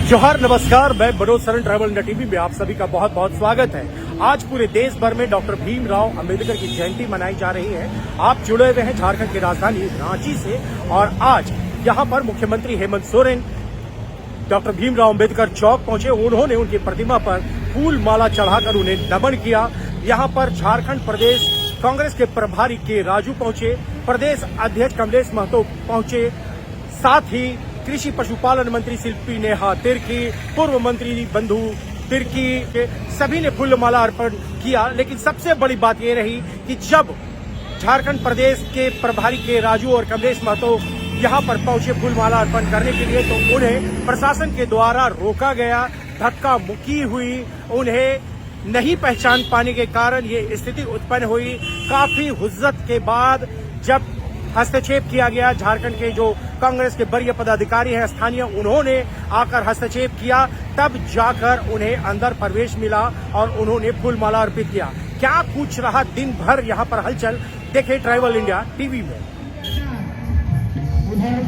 जोहार नमस्कार, मैं Manoj Saran travel India TV में आप सभी का बहुत बहुत स्वागत है। आज पूरे देश भर में डॉक्टर भीमराव अंबेडकर की जयंती मनाई जा रही है। आप जुड़े हुए हैं झारखंड की राजधानी रांची से और आज यहां पर मुख्यमंत्री हेमंत सोरेन डॉक्टर भीमराव अंबेडकर चौक पहुंचे। उन्होंने उनकी प्रतिमा पर फूल माला चढ़ाकर उन्हें नमन किया। यहां पर झारखंड प्रदेश कांग्रेस के प्रभारी के राजू पहुंचे, प्रदेश अध्यक्ष कमलेश महतो पहुंचे, साथ ही कृषि पशुपालन मंत्री शिल्पी नेहा तिर्की, पूर्व मंत्री बंधु तिर्की के सभी ने फूलमाला अर्पण किया। लेकिन सबसे बड़ी बात यह रही कि जब झारखंड प्रदेश के प्रभारी के राजू और कमलेश महतो यहां पर पहुंचे फूलमाला अर्पण करने के लिए, तो उन्हें प्रशासन के द्वारा रोका गया, धक्का मुक्की हुई। उन्हें नहीं पहचान पाने के कारण ये स्थिति उत्पन्न हुई। काफी हुज्जत के बाद जब हस्तक्षेप किया गया, झारखंड के जो कांग्रेस के वरीय पदाधिकारी हैं स्थानीय, उन्होंने आकर हस्तक्षेप किया, तब जाकर उन्हें अंदर प्रवेश मिला और उन्होंने फूलमाला अर्पित किया। क्या कुछ रहा दिन भर यहाँ पर हलचल, देखे ट्रैवल इंडिया टीवी में। उधर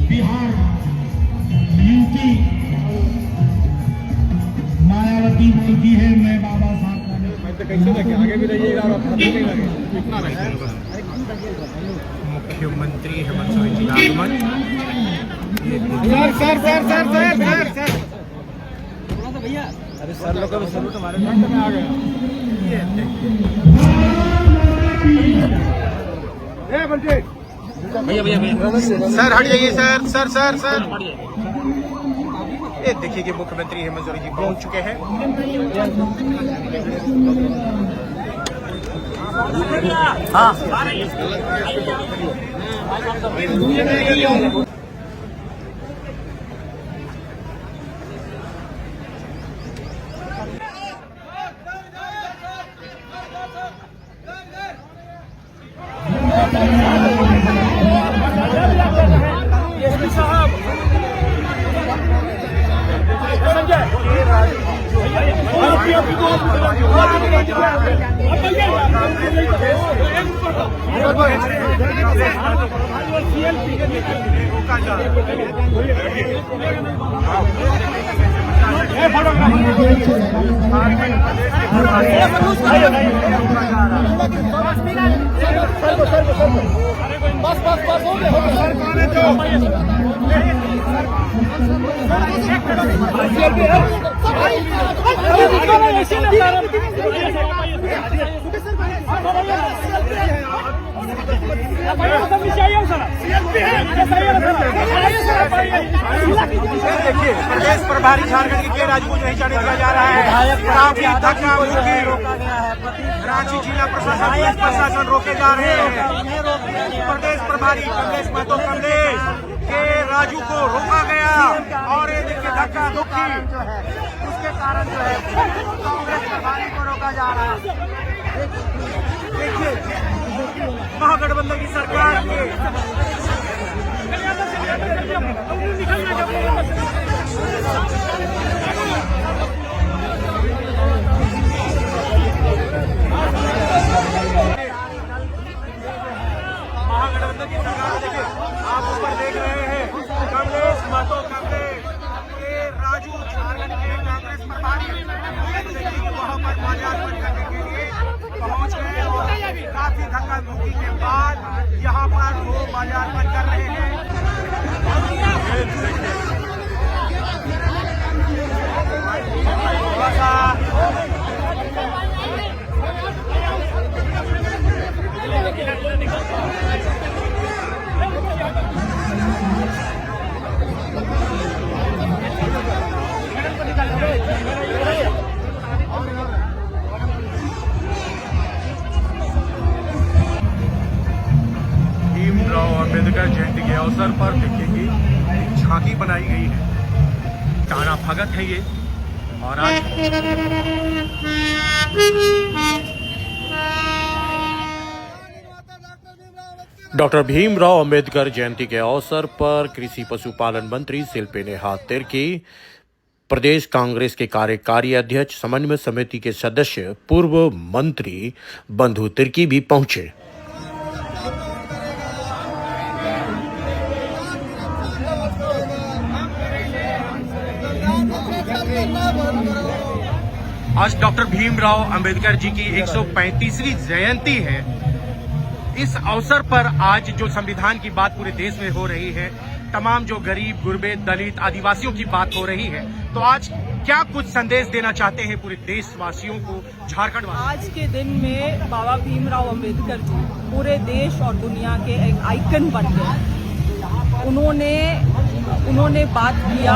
बिहार यूपी मायावती बोलती है मैं बाबा साहब का कैसे लगे आगे भी रहिएगा और इतना मुख्यमंत्री हेमंत सोरेन जी आगमन। सर भैया अरे सर लोग का सर तुम्हारे में आ गया। भैया सर हट जाइए सर। ये देखिए कि मुख्यमंत्री हेमंत सोरेन जी पहुंच चुके हैं। हाँ देखिए प्रदेश प्रभारी झारखंड के राजू को नहीं जाने दिया जा रहा है। काफी धक्का मुक्की, रांची जिला प्रशासन रोके जा रहे हैं। प्रदेश प्रभारी कमलेश महतो के राजू को रोका गया और ये देखिए धक्का मुक्की, उसके कारण जो है कांग्रेस प्रभारी को रोका जा रहा है। देखिए महागठबंधन की सरकार के महागठबंधन की सरकार, देखिए आप ऊपर देख रहे हैं कमलेश महतो के राजू झारखंड के कांग्रेस प्रभारी वहां पर बाजार बंद करने के लिए पहुंच गए और काफी धक्का मुक्की के बाद यहाँ पर वो बाजार बंद कर रहे हैं। भीमराव अंबेडकर जयंती के अवसर पर देखिए कि झांकी बनाई गई है, टाना भगत है ये। और आज डॉक्टर भीमराव अंबेडकर जयंती के अवसर पर कृषि पशुपालन मंत्री शिल्पी नेहा तिर्की, प्रदेश कांग्रेस के कार्यकारी अध्यक्ष समन्वय समिति के सदस्य पूर्व मंत्री बंधु तिर्की भी पहुंचे। आज डॉक्टर भीमराव अंबेडकर जी की 135वीं जयंती है। इस अवसर पर आज जो संविधान की बात पूरे देश में हो रही है, तमाम जो गरीब, गुरबे, दलित, आदिवासियों की बात हो रही है, तो आज क्या कुछ संदेश देना चाहते हैं पूरे देशवासियों को, झारखंड वासियों? आज के दिन में बाबा भीमराव अंबेडकर जी पूरे देश और दुनिया के एक आइकन बन गए। उन्होंने बात किया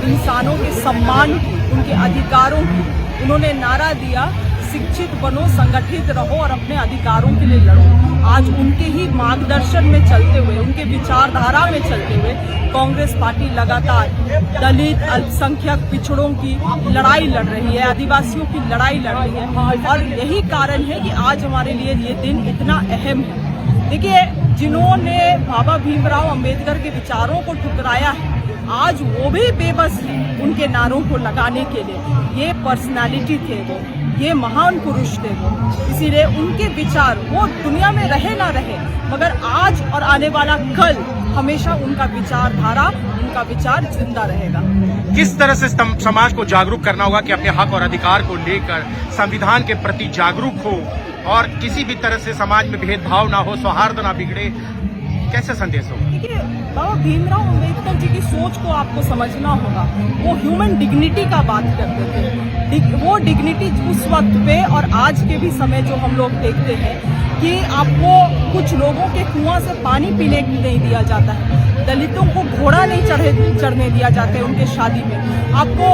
इंसानों के सम्मान की, उनके अधिकारों की। उन्होंने नारा दिया, शिक्षित बनो, संगठित रहो और अपने अधिकारों के लिए लड़ो। आज उनके ही मार्गदर्शन में चलते हुए, उनके विचारधारा में चलते हुए कांग्रेस पार्टी लगातार दलित, अल्पसंख्यक, पिछड़ों की लड़ाई लड़ रही है, आदिवासियों की लड़ाई लड़ रही है। और यही कारण है कि आज हमारे लिए ये दिन इतना अहम है। देखिए, जिन्होंने बाबा भीमराव अंबेडकर के विचारों को ठुकराया है, आज वो भी बेबस है उनके नारों को लगाने के लिए। ये पर्सनालिटी थे वो, ये महान पुरुष थे वो, इसीलिए उनके विचार वो दुनिया में रहे ना रहे, मगर आज और आने वाला कल हमेशा उनका विचारधारा, उनका विचार जिंदा रहेगा। किस तरह से समाज को जागरूक करना होगा कि अपने हक और अधिकार को लेकर संविधान के प्रति जागरूक हो और किसी भी तरह से समाज में भेदभाव ना हो, सौहार्द ना बिगड़े, कैसे संदेश होगा? देखिए, बाबा भीमराव अंबेडकर जी की सोच को आपको समझना होगा। वो ह्यूमन डिग्निटी का बात करते थे। वो डिग्निटी उस वक्त पे और आज के भी समय जो हम लोग देखते हैं कि आपको कुछ लोगों के कुआं से पानी पीने नहीं दिया जाता है, दलितों को घोड़ा नहीं चढ़ने दिया जाता है उनके शादी में, आपको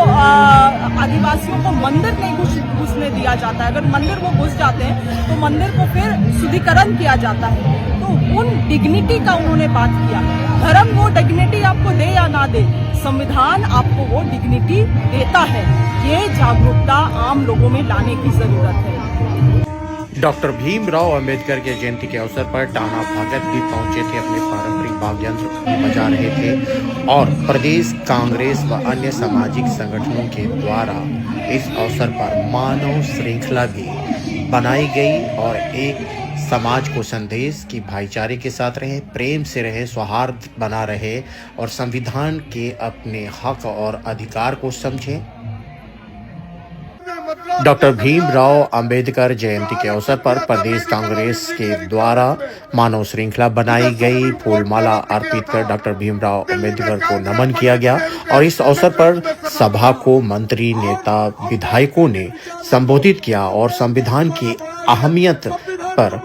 आदिवासियों को मंदिर नहीं घुसने दिया जाता है। अगर मंदिर वो घुस जाते हैं तो मंदिर को फिर शुद्धिकरण किया जाता है। तो उन डिग्निटी का उन्होंने बात किया। धर्म वो डिग्निटी आपको दे या ना दे, संविधान आपको वो डिग्निटी देता है। ये जागरूकता आम लोगों में लाने की जरूरत है। डॉक्टर भीमराव अंबेडकर के जयंती के अवसर पर टाना भगत भी पहुंचे थे, अपने पारंपरिक वाद्य यंत्र बजा रहे थे और प्रदेश कांग्रेस व अन्य सामाजिक संगठनों के द्वारा इस अवसर पर मानव श्रृंखला भी बनाई गई और एक समाज को संदेश कि भाईचारे के साथ रहे, प्रेम से रहे, सौहार्द बना रहे और संविधान के अपने हक और अधिकार को समझें। डॉक्टर भीमराव अंबेडकर जयंती के अवसर पर प्रदेश कांग्रेस के द्वारा मानव श्रृंखला बनाई गई, फूलमाला अर्पित कर डॉक्टर भीमराव अंबेडकर को नमन किया गया और इस अवसर पर सभा को मंत्री, नेता, विधायकों ने संबोधित किया और संविधान की अहमियत पर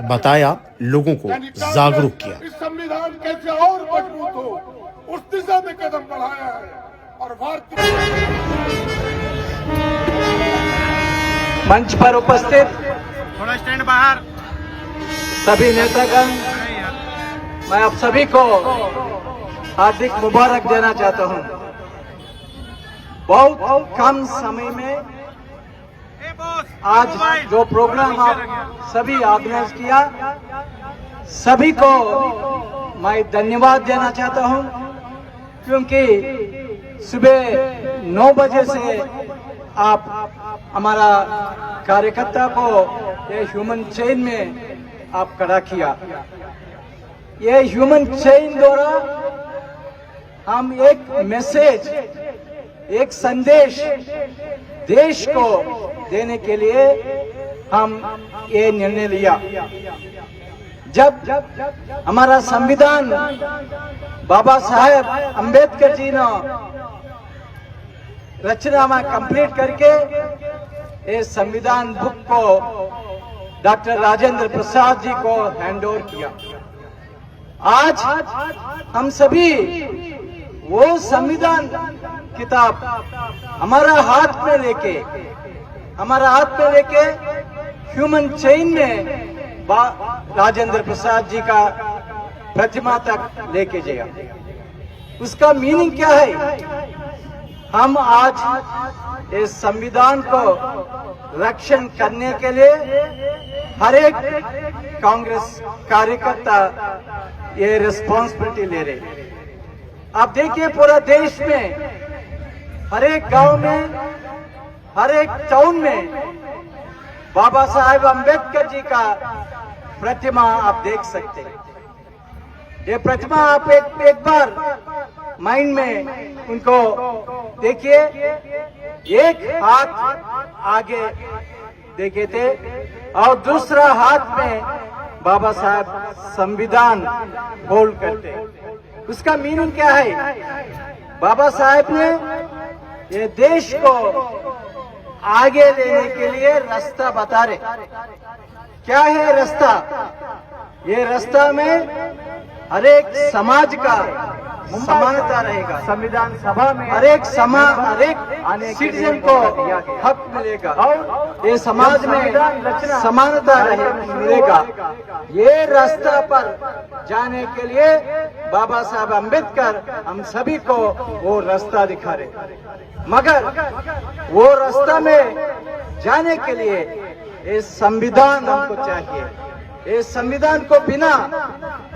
बताया, लोगों को जागरूक किया। इस संविधान कैसे और मजबूत हो, उस दिशा में कदम बढ़ाया है और भारतीय मंच पर उपस्थित थोड़ा स्टैंड बाहर सभी नेतागण, मैं आप सभी को हार्दिक मुबारक देना चाहता हूं। बहुत कम समय में आज जो प्रोग्राम आप सभी ऑर्गेनाइज किया, सभी को मैं धन्यवाद देना चाहता हूं, क्योंकि सुबह 9 बजे से आप हमारा कार्यकर्ता को ये ह्यूमन चेन में आप खड़ा किया। ये ह्यूमन चेन द्वारा हम एक मैसेज, एक संदेश देश को देने के लिए हम ये निर्णय लिया। जब हमारा संविधान बाबा साहेब अंबेडकर जी ने रचनामा कंप्लीट करके इस संविधान बुक को डॉक्टर राजेंद्र प्रसाद जी को हैंड ओवर किया, आज हम सभी वो संविधान किताब हमारा हाथ में लेके ह्यूमन चेन में राजेंद्र प्रसाद जी का प्रतिमा तक लेके गया। उसका मीनिंग क्या है? हम आज इस संविधान को रक्षण करने के लिए हर एक कांग्रेस कार्यकर्ता ये रिस्पॉन्सिबिलिटी ले रहे। आप देखिए, पूरा देश में हर एक गांव में, हर एक टाउन में बाबा साहेब अंबेडकर जी का प्रतिमा आप देख सकते हैं। ये प्रतिमा आप एक बार माइंड में उनको देखिए, एक हाथ आगे देखे थे और दूसरा हाथ में बाबा साहब संविधान होल्ड करते। उसका मीनिंग क्या है? बाबा साहब ने ये देश को आगे लेने के लिए रास्ता बता रहे। क्या है रास्ता? ये रास्ता में हर एक समाज का समानता रहेगा। संविधान सभा में हर एक सिटीजन को हक मिलेगा और ये समाज में समानता मिलेगा। ये रास्ता पर जाने के लिए बाबा साहब अम्बेडकर हम सभी को वो रास्ता दिखा रहे। मगर वो रास्ता में जाने के लिए ये संविधान हमको चाहिए। ये संविधान को बिना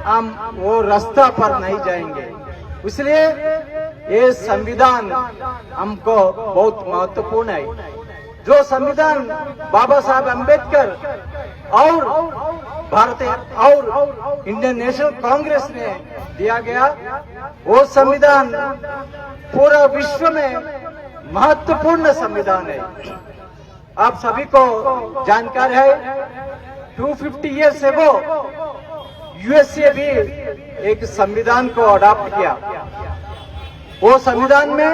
हम वो रास्ता पर नहीं जाएंगे। इसलिए ये संविधान हमको बहुत महत्वपूर्ण है। जो संविधान बाबा साहब अम्बेडकर और भारतीय और इंडियन नेशनल कांग्रेस ने दिया गया, वो संविधान पूरा विश्व में महत्वपूर्ण संविधान है। आप सभी को जानकारी है, 250 ईयर्स एगो यूएसए भी एक संविधान को अडॉप्ट किया। वो संविधान में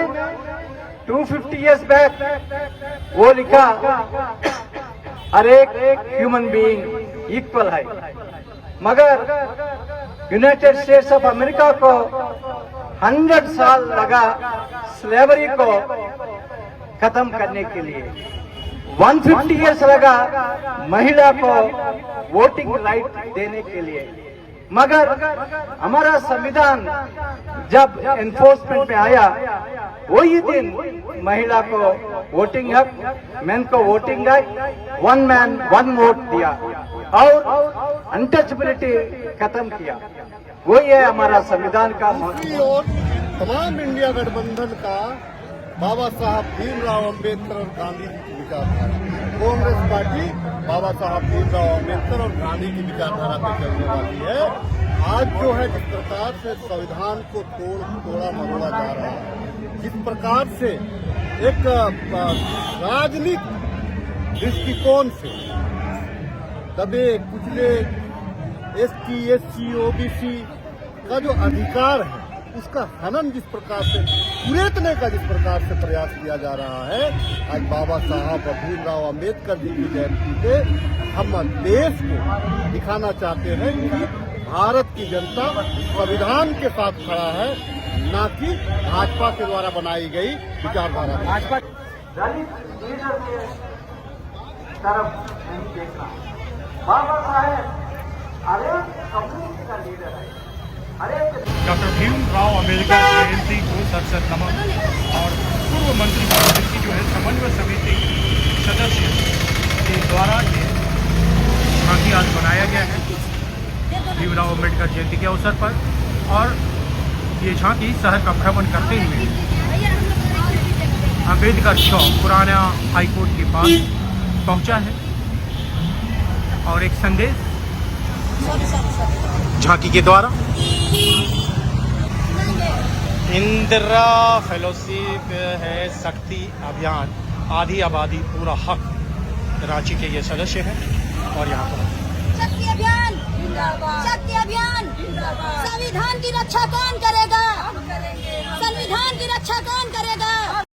250 ईयर्स बैक वो लिखा, हर एक ह्यूमन बीइंग इक्वल है। मगर यूनाइटेड स्टेट्स ऑफ अमेरिका को 100 साल लगा स्लेवरी को खत्म करने के लिए। 150 ईयर्स लगा महिला को वोटिंग राइट देने के लिए। मगर हमारा संविधान जब एनफोर्समेंट में आया, वही दिन महिला को वोटिंग हक, मैन को वोटिंग हक, 1 मैन 1 वोट दिया और अनटचबिलिटी खत्म किया। वही है हमारा संविधान का महत्व। और तमाम इंडिया गठबंधन का बाबा साहब भीमराव अम्बेडकर और गांधी जी की विचारधारा। कांग्रेस पार्टी बाबा साहब भीमराव अम्बेडकर और गांधी की विचारधारा पे चलने वाली है। आज जो है जिस प्रकार से संविधान को तोड़ा मरोड़ा जा रहा है, जिस प्रकार से एक राजनीतिक दृष्टिकोण से दबे कुचले ST SC OBC का जो अधिकार है, उसका हनन जिस प्रकार से कुरेदने का जिस प्रकार से प्रयास किया जा रहा है, आज बाबा साहब भीमराव अम्बेडकर जी की जयंती पे हम देश को दिखाना चाहते हैं कि भारत की जनता संविधान के साथ खड़ा है, न कि भाजपा के द्वारा बनाई गई विचारधारा। भाजपा दलित लीडर के तरफ नहीं देखना। बाबा साहेब अरे कम्युनिटी का लीडर है। डॉक्टर भीमराव अम्बेडकर जयंती को सरसद नमन। और पूर्व मंत्री परिषद की जो है समन्वय समिति सदस्य के द्वारा ये झांकी आज बनाया गया है भीमराव अम्बेडकर जयंती के अवसर पर। और ये झांकी शहर का भ्रमण करते हुए अम्बेडकर चौक पुराना हाईकोर्ट के पास पहुंचा है और एक संदेश झांकी के द्वारा इंदिरा फेलोशिप है शक्ति अभियान आधी आबादी पूरा हक रांची के ये सदस्य हैं। और यहाँ पर शक्ति अभियान संविधान की रक्षा कौन करेगा? संविधान की रक्षा कौन